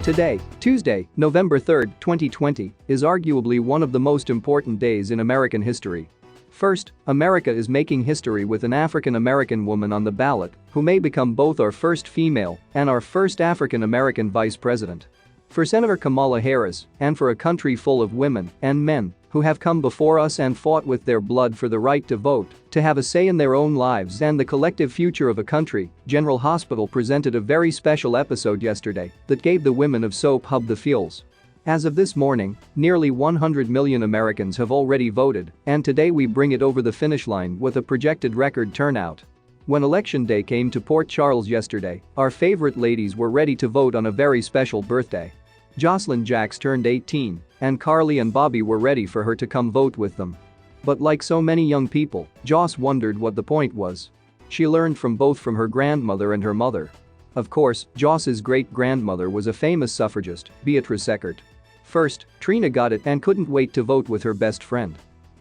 Today, Tuesday, November 3, 2020, is arguably one of the most important days in American history. First, America is making history with an African American woman on the ballot who may become both our first female and our first African American vice president. For Senator Kamala Harris, and for a country full of women and men who have come before us and fought with their blood for the right to vote, to have a say in their own lives and the collective future of a country, General Hospital presented a very special episode yesterday that gave the women of Soap Hub the feels. As of this morning, nearly 100 million Americans have already voted, and today we bring it over the finish line with a projected record turnout. When Election Day came to Port Charles yesterday, our favorite ladies were ready to vote on a very special birthday. Jocelyn Jacks turned 18, and Carly and Bobby were ready for her to come vote with them. But like so many young people, Joss wondered what the point was. She learned from her grandmother and her mother. Of course, Joss's great-grandmother was a famous suffragist, Beatrice Eckert. First, Trina got it and couldn't wait to vote with her best friend.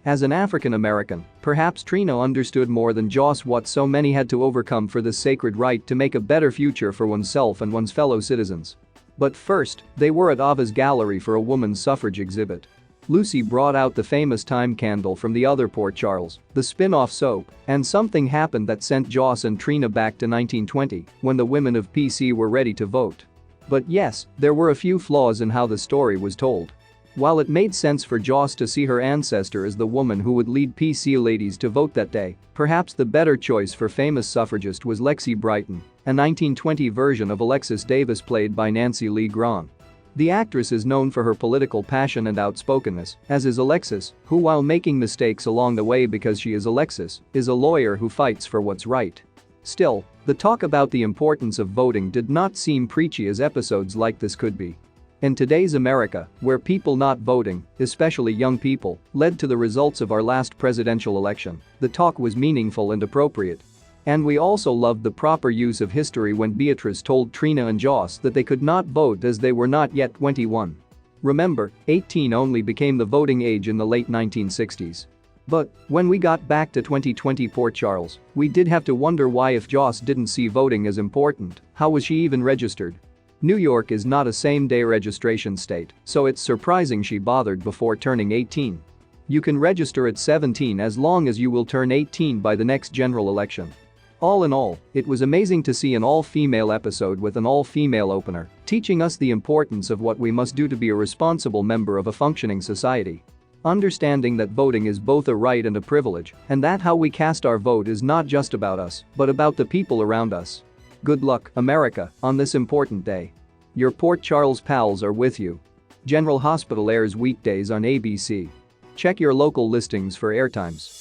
As an African American, perhaps Trina understood more than Joss what so many had to overcome for this sacred right to make a better future for oneself and one's fellow citizens. But first, they were at Ava's gallery for a woman's suffrage exhibit. Lucy brought out the famous time candle from the other Port Charles, the spin-off soap, and something happened that sent Joss and Trina back to 1920, when the women of PC were ready to vote. But yes, there were a few flaws in how the story was told. While it made sense for Joss to see her ancestor as the woman who would lead PC ladies to vote that day, perhaps the better choice for famous suffragist was Lexi Brighton, a 1920 version of Alexis Davis played by Nancy Lee Grahn. The actress is known for her political passion and outspokenness, as is Alexis, who while making mistakes along the way because she is Alexis, is a lawyer who fights for what's right. Still, the talk about the importance of voting did not seem preachy as episodes like this could be. In today's America, where people not voting, especially young people, led to the results of our last presidential election, the talk was meaningful and appropriate. And we also loved the proper use of history when Beatrice told Trina and Joss that they could not vote as they were not yet 21. Remember, 18 only became the voting age in the late 1960s. But when we got back to 2020 Port Charles, we did have to wonder why if Joss didn't see voting as important, how was she even registered? New York is not a same-day registration state, so it's surprising she bothered before turning 18. You can register at 17 as long as you will turn 18 by the next general election. All in all, it was amazing to see an all-female episode with an all-female opener, teaching us the importance of what we must do to be a responsible member of a functioning society. Understanding that voting is both a right and a privilege, and that how we cast our vote is not just about us, but about the people around us. Good luck, America, on this important day. Your Port Charles pals are with you. General Hospital airs weekdays on ABC. Check your local listings for airtimes.